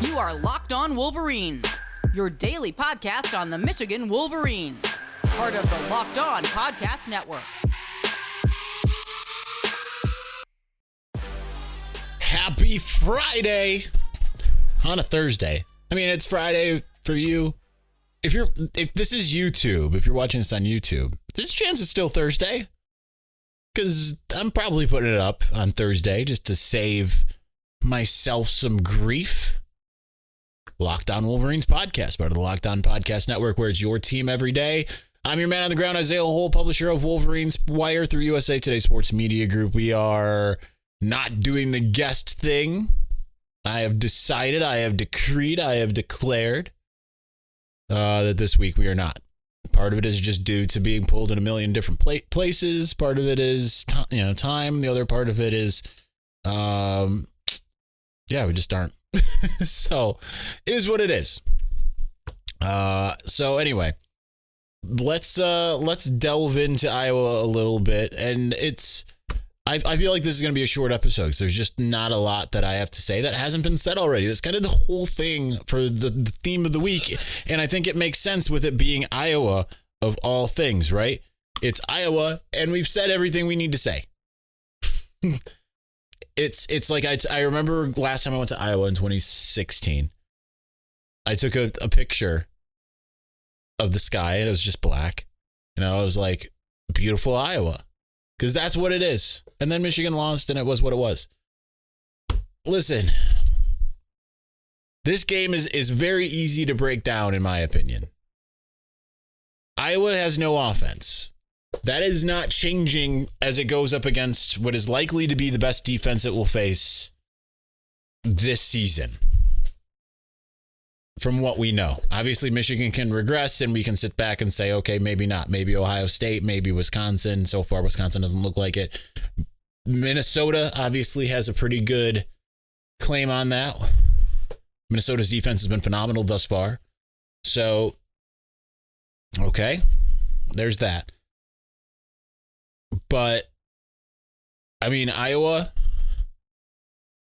You are Locked On Wolverines, your daily podcast on the Michigan Wolverines, part of the Locked On Podcast Network. Happy Friday on a Thursday. I mean, it's Friday for you. If this is YouTube, if you're watching this on YouTube, there's a chance it's still Thursday, because I'm probably putting it up on Thursday just to save myself some grief. Locked On Wolverines podcast, part of the Locked On Podcast Network, where it's your team every day. I'm your man on the ground, Isaiah Hole, publisher of Wolverines Wire through USA Today Sports Media Group. We are not doing the guest thing. I have decided, I have decreed, I have declared that this week we are not. Part of it is just due to being pulled in a million different places. Part of it is time. The other part of it is, we just aren't. So, is what it is. So anyway, let's delve into Iowa a little bit, and I feel like this is going to be a short episode because there's just not a lot that I have to say that hasn't been said already. That's kind of the whole thing for the theme of the week, and I think it makes sense with it being Iowa of all things, right? It's Iowa, and we've said everything we need to say. It's like I remember last time I went to Iowa in 2016. I took a picture of the sky, and it was just black, and I was like, beautiful Iowa. Because that's what it is. And then Michigan lost, and it was what it was. Listen, this game is very easy to break down, in my opinion. Iowa has no offense. That is not changing as it goes up against what is likely to be the best defense it will face this season. From what we know. Obviously, Michigan can regress, and we can sit back and say, okay, maybe not. Maybe Ohio State, maybe Wisconsin. So far, Wisconsin doesn't look like it. Minnesota obviously has a pretty good claim on that. Minnesota's defense has been phenomenal thus far. So, okay, there's that. But, I mean, Iowa,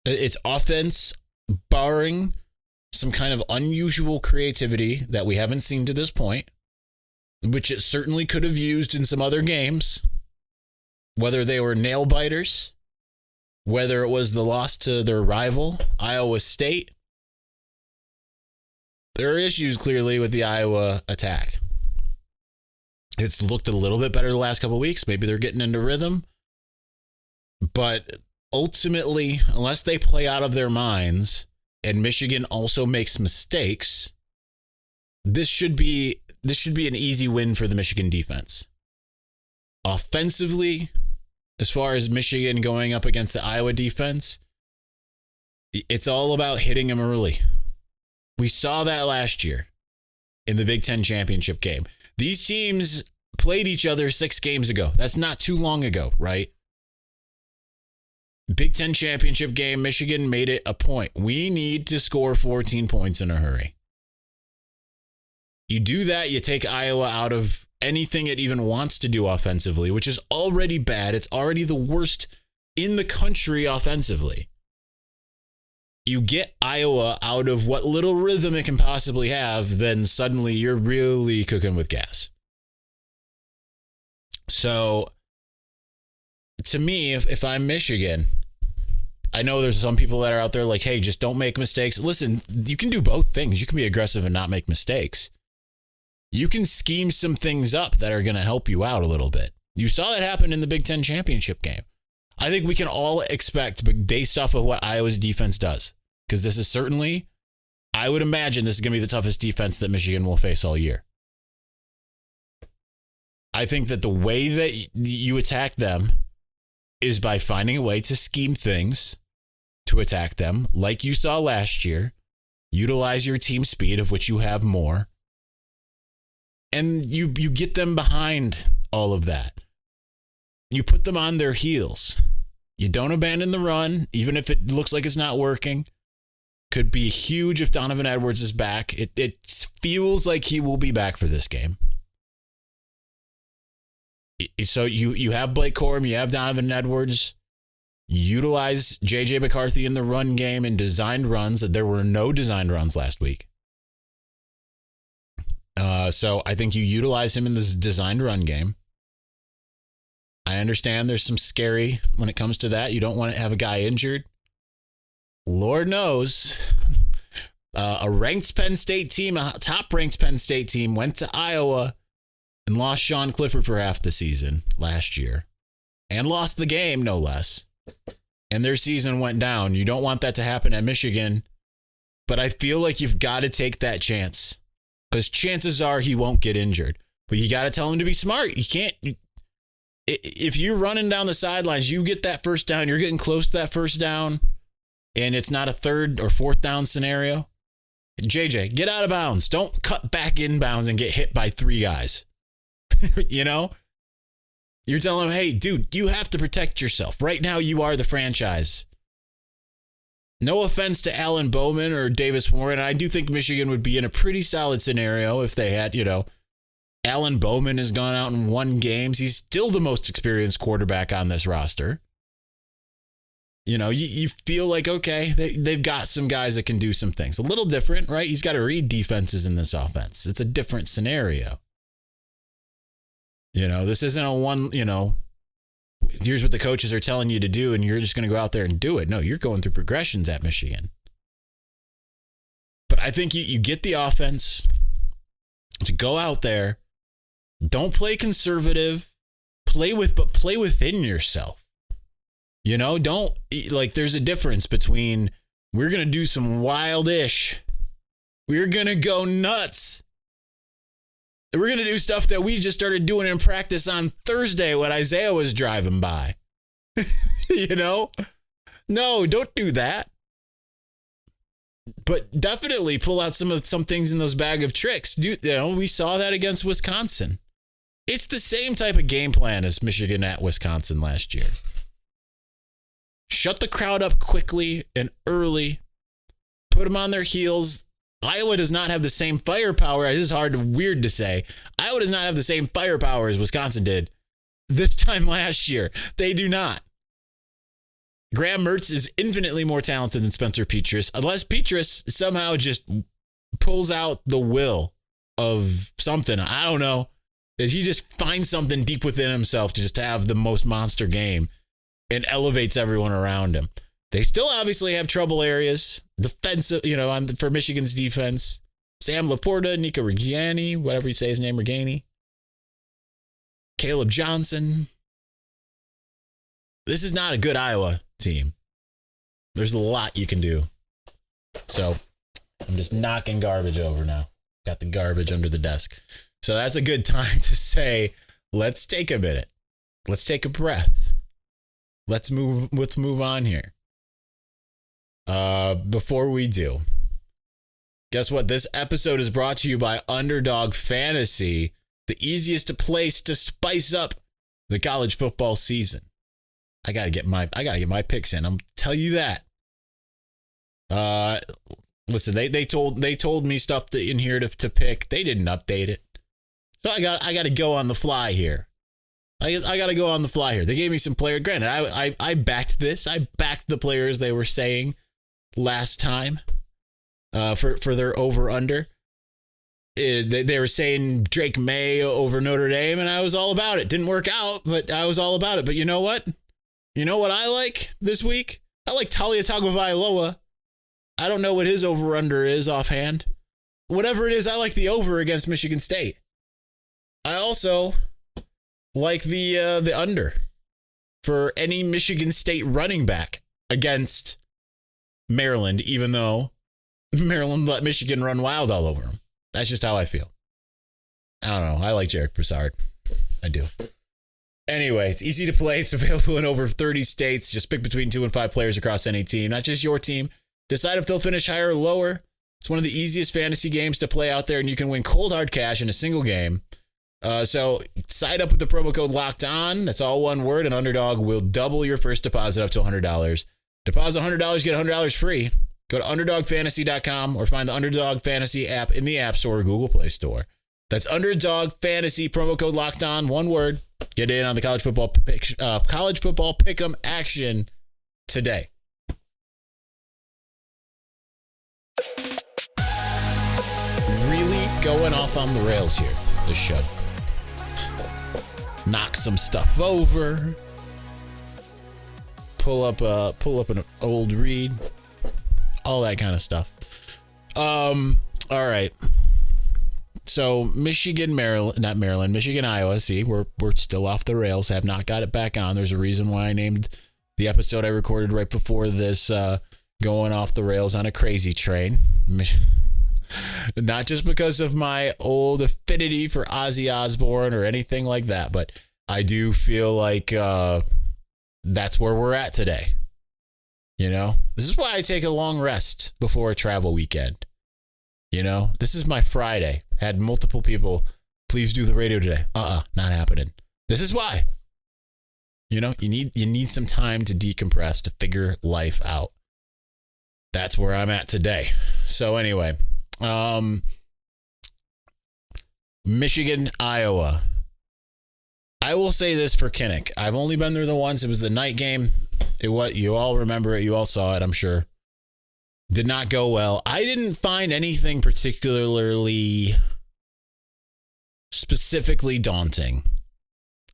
its offense, barring some kind of unusual creativity that we haven't seen to this point, which it certainly could have used in some other games, whether they were nail biters, whether it was the loss to their rival, Iowa State. There are issues clearly with the Iowa attack. It's looked a little bit better the last couple of weeks. Maybe they're getting into rhythm. But ultimately, unless they play out of their minds, and Michigan also makes mistakes, this should be an easy win for the Michigan defense. Offensively, as far as Michigan going up against the Iowa defense, it's all about hitting them early. We saw that last year in the Big Ten championship game. These teams played each other 6 games ago. That's not too long ago, right? Big Ten championship game, Michigan made it a point. We need to score 14 points in a hurry. You do that, you take Iowa out of anything it even wants to do offensively, which is already bad. It's already the worst in the country offensively. You get Iowa out of what little rhythm it can possibly have, then suddenly you're really cooking with gas. So, to me, if I'm Michigan, I know there's some people that are out there like, hey, just don't make mistakes. Listen, you can do both things. You can be aggressive and not make mistakes. You can scheme some things up that are going to help you out a little bit. You saw that happen in the Big Ten championship game. I think we can all expect, but based off of what Iowa's defense does, because this is certainly, I would imagine this is going to be the toughest defense that Michigan will face all year. I think that the way that you attack them is by finding a way to scheme things to attack them, like you saw last year. Utilize your team speed, of which you have more, and you get them behind all of that. You put them on their heels. You don't abandon the run, even if it looks like it's not working. Could be huge if Donovan Edwards is back. It feels like he will be back for this game. So you have Blake Corum, you have Donovan Edwards. Utilize J.J. McCarthy in the run game and designed runs. There were no designed runs last week. So I think you utilize him in this designed run game. I understand there's some scary when it comes to that. You don't want to have a guy injured. Lord knows, a ranked Penn State team, a top-ranked Penn State team, went to Iowa and lost Sean Clifford for half the season last year. And lost the game, no less. And their season went down. You don't want that to happen at Michigan. But I feel like you've got to take that chance. Because chances are he won't get injured. But you got to tell him to be smart. You can't... If you're running down the sidelines, you get that first down, you're getting close to that first down, and it's not a third or fourth down scenario. JJ, get out of bounds. Don't cut back in bounds and get hit by 3 guys. You know? You're telling him, hey, dude, you have to protect yourself. Right now, you are the franchise. No offense to Alan Bowman or Davis Warren. I do think Michigan would be in a pretty solid scenario if they had, Alan Bowman has gone out and won games. He's still the most experienced quarterback on this roster. You feel like, okay, they've got some guys that can do some things. A little different, right? He's got to read defenses in this offense. It's a different scenario. This isn't a one, here's what the coaches are telling you to do, and you're just going to go out there and do it. No, you're going through progressions at Michigan. But I think you get the offense to go out there. Don't play conservative. Play within yourself. Don't, there's a difference between we're going to do some wild-ish. We're going to go nuts. We're going to do stuff that we just started doing in practice on Thursday when Isaiah was driving by. No, don't do that. But definitely pull out some things in those bag of tricks. We saw that against Wisconsin. It's the same type of game plan as Michigan at Wisconsin last year. Shut the crowd up quickly and early. Put them on their heels. Iowa does not have the same firepower. It is weird to say. Iowa does not have the same firepower as Wisconsin did this time last year. They do not. Graham Mertz is infinitely more talented than Spencer Petras, unless Petras somehow just pulls out the will of something. I don't know. He just finds something deep within himself to just have the most monster game and elevates everyone around him. They still obviously have trouble areas. Defensive, for Michigan's defense. Sam Laporta, Nika Reggiani, whatever you say his name, Reggiani. Caleb Johnson. This is not a good Iowa team. There's a lot you can do. So I'm just knocking garbage over now. Got the garbage under the desk. So that's a good time to say, let's take a minute. Let's take a breath. Let's move on here. Before we do, guess what? This episode is brought to you by Underdog Fantasy, the easiest place to spice up the college football season. I gotta get my picks in. I'm tell you that. Listen, they told me stuff in here to pick. They didn't update it, so I got to go on the fly here. I got to go on the fly here. They gave me some player. Granted, I backed this. I backed the players they were saying last time for their over-under. They were saying Drake May over Notre Dame, and I was all about it. Didn't work out, but I was all about it. But you know what? You know what I like this week? I like Talia Tagovailoa. I don't know what his over-under is offhand. Whatever it is, I like the over against Michigan State. I also like the under for any Michigan State running back against Maryland, even though Maryland let Michigan run wild all over them. That's just how I feel. I don't know. I like Jarek Broussard. I do. Anyway, it's easy to play. It's available in over 30 states. Just pick between 2 and 5 players across any team, not just your team. Decide if they'll finish higher or lower. It's one of the easiest fantasy games to play out there, and you can win cold hard cash in a single game. So sign up with the promo code Locked On. That's all one word, and Underdog will double your first deposit up to $100. Deposit $100, get $100 free. Go to UnderdogFantasy.com or find the Underdog Fantasy app in the App Store or Google Play Store. That's Underdog Fantasy, promo code Locked On, one word. Get in on the college football pick'em action today. Really going off on the rails here, this show. Knock some stuff over. Pull up an old read. All that kind of stuff. All right. So Michigan, Iowa. See, we're still off the rails. Have not got it back on. There's a reason why I named the episode I recorded right before this going off the rails on a crazy train. Not just because of my old affinity for Ozzy Osbourne or anything like that, but I do feel like that's where we're at today. You know, this is why I take a long rest before a travel weekend. You know, this is my Friday. Had multiple people, please do the radio today. Not happening. This is why. You know, you need some time to decompress, to figure life out. That's where I'm at today. So anyway, Michigan, Iowa. I will say this for Kinnick. I've only been there the once. It was the night game. You all remember it. You all saw it, I'm sure. Did not go well. I didn't find anything particularly specifically daunting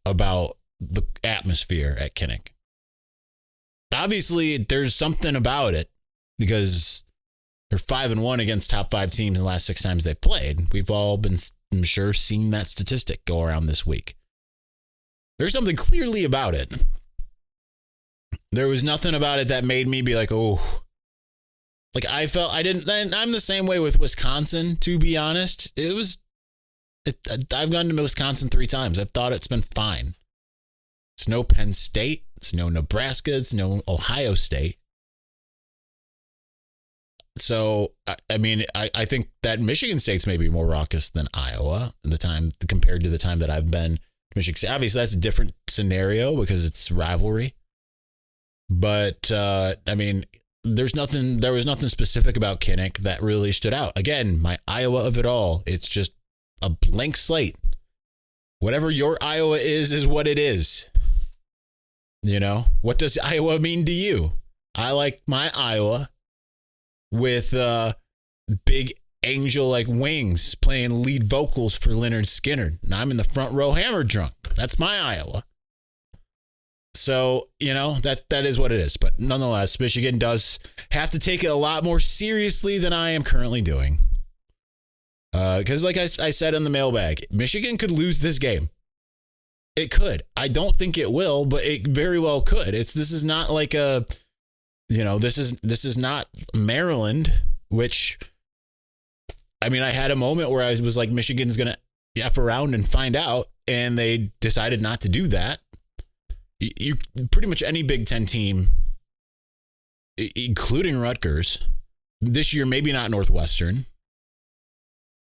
about the atmosphere at Kinnick. Obviously, there's something about it because they're 5-1 against top 5 teams in the last 6 times they've played. We've all been, I'm sure, seeing that statistic go around this week. There's something clearly about it. There was nothing about it that made me be like, oh. Like I'm the same way with Wisconsin, to be honest. I've gone to Wisconsin 3 times. I've thought it's been fine. It's no Penn State. It's no Nebraska. It's no Ohio State. So, I mean, I think that Michigan State's maybe more raucous than Iowa compared to the time that I've been to Michigan State. Obviously, that's a different scenario because it's rivalry. But, I mean, there was nothing specific about Kinnick that really stood out. Again, my Iowa of it all, it's just a blank slate. Whatever your Iowa is what it is. You know, what does Iowa mean to you? I like my Iowa with big angel like wings playing lead vocals for Leonard Skinner. And I'm in the front row hammered drunk. That's my Iowa. So, you know, that is what it is. But nonetheless, Michigan does have to take it a lot more seriously than I am currently doing. Because like I said in the mailbag, Michigan could lose this game. It could. I don't think it will, but it very well could. This is not like this is not Maryland, which, I mean, I had a moment where I was like, Michigan's going to F around and find out, and they decided not to do that. You pretty much any Big Ten team, including Rutgers, this year, maybe not Northwestern,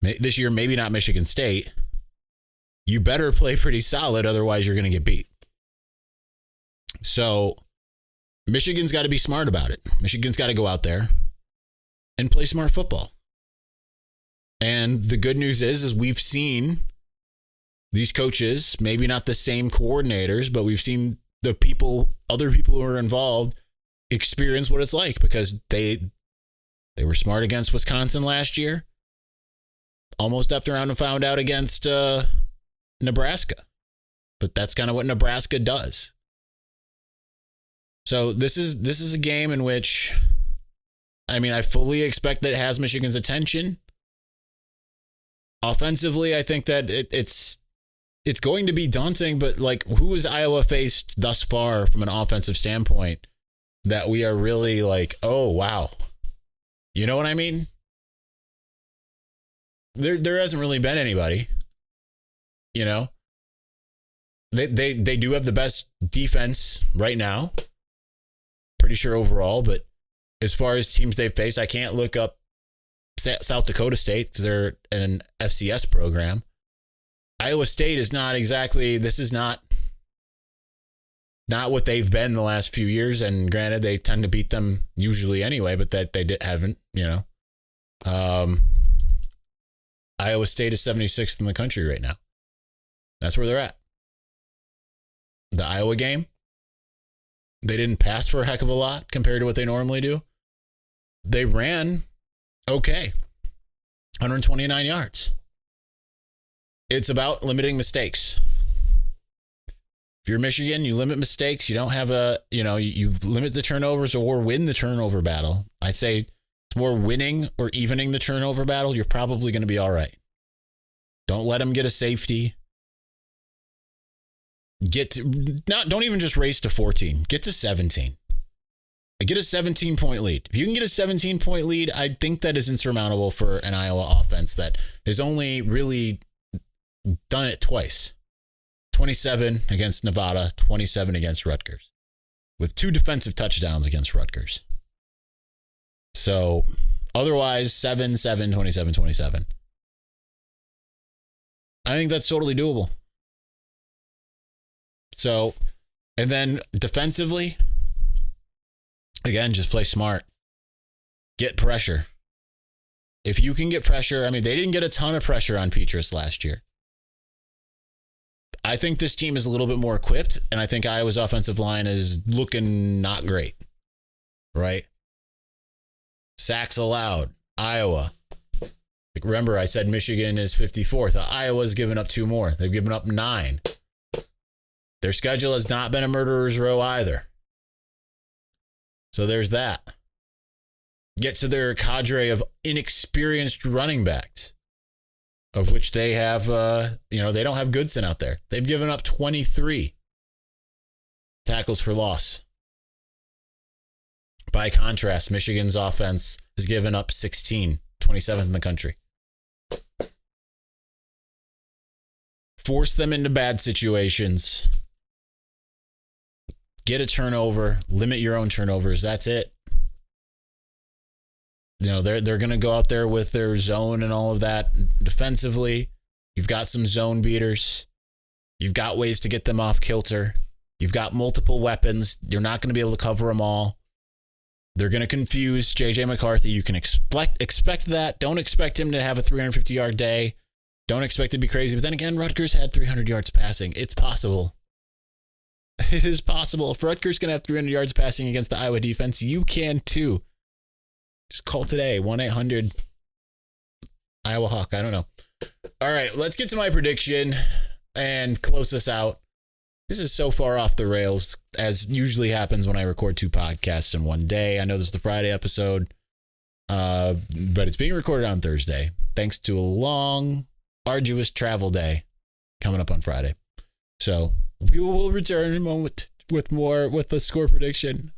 this year, maybe not Michigan State, you better play pretty solid. Otherwise, you're going to get beat. So Michigan's got to be smart about it. Michigan's got to go out there and play smart football. And the good news is we've seen these coaches, maybe not the same coordinators, but we've seen other people who are involved experience what it's like because they were smart against Wisconsin last year. Almost effed around and found out against Nebraska. But that's kind of what Nebraska does. So this is a game in which, I mean, I fully expect that it has Michigan's attention. Offensively, I think that it's going to be daunting, but like, who has Iowa faced thus far from an offensive standpoint that we are really like, oh, wow. You know what I mean? There hasn't really been anybody, you know. They do have the best defense right now. Pretty sure overall, but as far as teams they've faced, I can't look up South Dakota State because they're an FCS program. Iowa State is not exactly, this is not what they've been the last few years. And granted, they tend to beat them usually anyway, but that they haven't, you know. Iowa State is 76th in the country right now. That's where they're at. The Iowa game, They didn't pass for a heck of a lot compared to what they normally do. They ran okay. 129 yards. It's about limiting mistakes. If you're Michigan, you limit mistakes. You don't have you limit the turnovers or win the turnover battle. I'd say it's more winning or evening the turnover battle. You're probably going to be all right. Don't let them get a safety. Don't even just race to 14. Get to 17. Get a 17-point lead. If you can get a 17-point lead, I think that is insurmountable for an Iowa offense that has only really done it twice. 27 against Nevada, 27 against Rutgers, with 2 defensive touchdowns against Rutgers. So otherwise, 7-7, 27-27. I think that's totally doable. So, and then defensively, again, just play smart. Get pressure. If you can get pressure, I mean, they didn't get a ton of pressure on Petrus last year. I think this team is a little bit more equipped, and I think Iowa's offensive line is looking not great, right? Sacks allowed. Iowa. Remember, I said Michigan is 54th. Iowa's given up 2 more. They've given up 9. Their schedule has not been a murderer's row either. So there's that. Get to their cadre of inexperienced running backs, of which they have, they don't have Goodson out there. They've given up 23 tackles for loss. By contrast, Michigan's offense has given up 16, 27th in the country. Force them into bad situations. Get a turnover. Limit your own turnovers. That's it. They're going to go out there with their zone and all of that defensively. You've got some zone beaters. You've got ways to get them off kilter. You've got multiple weapons. You're not going to be able to cover them all. They're going to confuse J.J. McCarthy. You can expect that. Don't expect him to have a 350-yard day. Don't expect it to be crazy. But then again, Rutgers had 300 yards passing. It's possible. It is possible. If Rutgers can have 300 yards passing against the Iowa defense, you can too. Just call today, 1-800 Iowa Hawk. I don't know. All right, let's get to my prediction and close this out. This is so far off the rails, as usually happens when I record 2 podcasts in one day. I know this is the Friday episode, but it's being recorded on Thursday, thanks to a long, arduous travel day coming up on Friday. So we will return in a moment with the score prediction.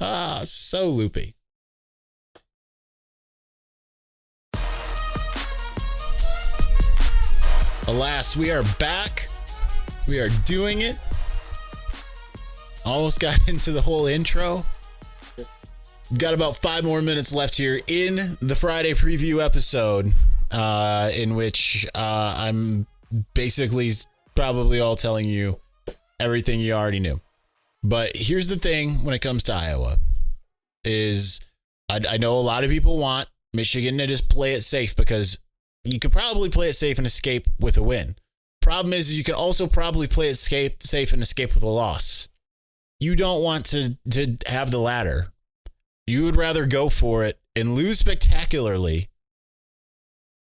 So loopy. Alas, we are back. We are doing it. Almost got into the whole intro. We've got about 5 more minutes left here in the Friday preview episode, in which I'm basically probably all telling you everything you already knew. But here's the thing when it comes to Iowa is I know a lot of people want Michigan to just play it safe because you could probably play it safe and escape with a win. Problem is you can also probably play it safe and escape with a loss. You don't want to have the latter. You would rather go for it and lose spectacularly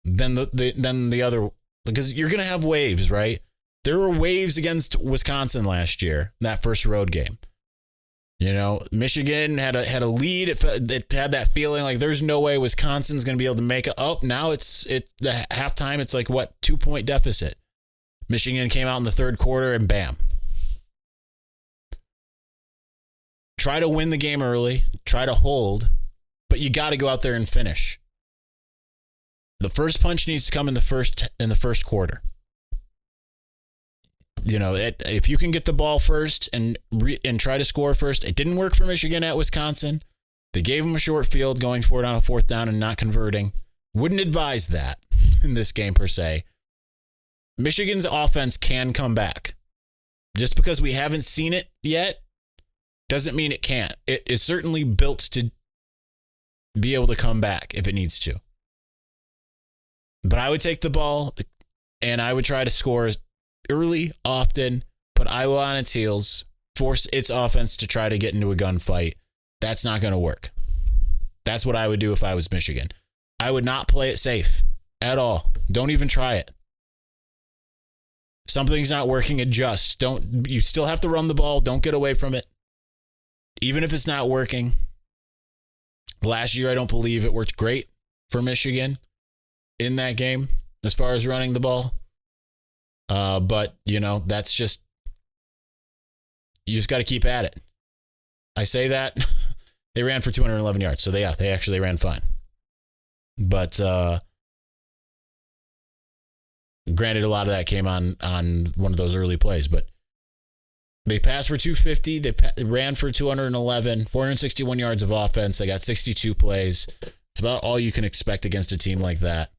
than the other, because you're going to have waves, right? There were waves against Wisconsin last year, that first road game. Michigan had a lead. It had that feeling like there's no way Wisconsin's going to be able to make it. Oh, now it's the halftime. It's like 2-point deficit. Michigan came out in the third quarter and bam. Try to win the game early. Try to hold, but you got to go out there and finish. The first punch needs to come in the first quarter. If you can get the ball first and try to score first. It didn't work for Michigan at Wisconsin. They gave them a short field going for it on a 4th down and not converting. Wouldn't advise that in this game per se. Michigan's offense can come back. Just because we haven't seen it yet doesn't mean it can't. It is certainly built to be able to come back if it needs to. But I would take the ball and I would try to score early, often, put Iowa on its heels, force its offense to try to get into a gunfight. That's not going to work. That's what I would do if I was Michigan. I would not play it safe at all. Don't even try it. If something's not working, adjust. You still have to run the ball. Don't get away from it. Even if it's not working. Last year, I don't believe it worked great for Michigan in that game as far as running the ball. But, that's just, you just got to keep at it. I say that. They ran for 211 yards. So they actually ran fine. But granted, a lot of that came on one of those early plays. But they passed for 250. They ran for 211, 461 yards of offense. They got 62 plays. It's about all you can expect against a team like that.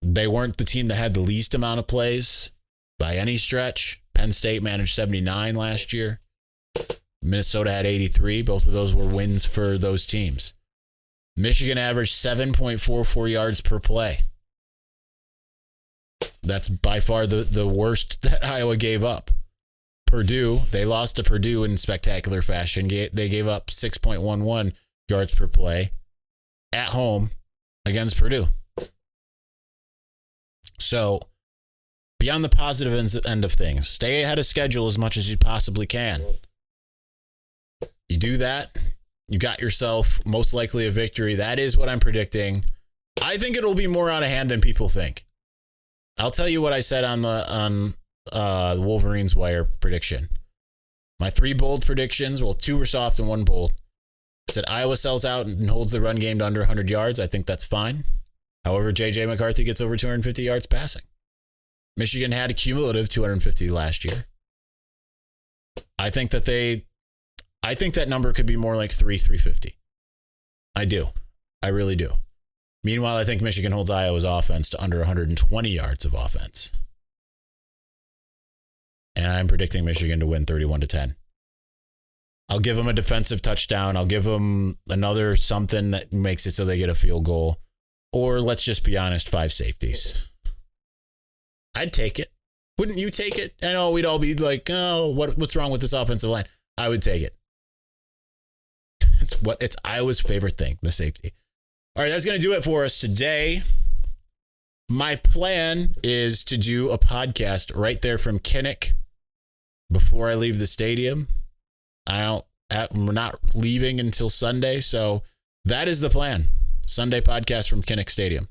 They weren't the team that had the least amount of plays by any stretch. Penn State managed 79 last year. Minnesota had 83. Both of those were wins for those teams. Michigan averaged 7.44 yards per play. That's by far the worst that Iowa gave up. Purdue, they lost to Purdue in spectacular fashion. They gave up 6.11 yards per play at home against Purdue. So, beyond the positive end of things, stay ahead of schedule as much as you possibly can. You do that, you got yourself most likely a victory. That is what I'm predicting. I think it'll be more out of hand than people think. I'll tell you what I said on the Wolverines Wire prediction. My 3 bold predictions, 2 were soft and 1 bold. I said Iowa sells out and holds the run game to under 100 yards. I think that's fine. However, J.J. McCarthy gets over 250 yards passing. Michigan had a cumulative 250 last year. I think that number could be more like 350. I do. I really do. Meanwhile, I think Michigan holds Iowa's offense to under 120 yards of offense. And I'm predicting Michigan to win 31-10. I'll give them a defensive touchdown. I'll give them another something that makes it so they get a field goal. Or let's just be honest, 5 safeties. I'd take it. Wouldn't you take it? I know we'd all be like, oh, what's wrong with this offensive line? I would take it. It's Iowa's favorite thing, the safety. All right, that's going to do it for us today. My plan is to do a podcast right there from Kinnick before I leave the stadium. We're not leaving until Sunday, so that is the plan. Sunday podcast from Kinnick Stadium.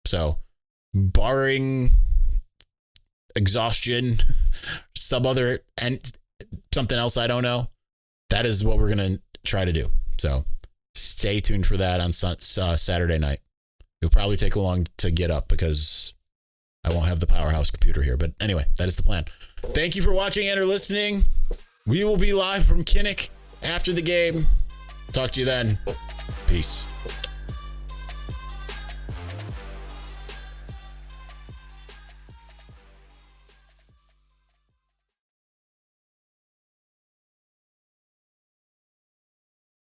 So, barring exhaustion, something else I don't know, that is what we're going to try to do. So, stay tuned for that on Saturday night. It'll probably take long to get up because I won't have the powerhouse computer here. But anyway, that is the plan. Thank you for watching and or listening. We will be live from Kinnick after the game. Talk to you then. Peace.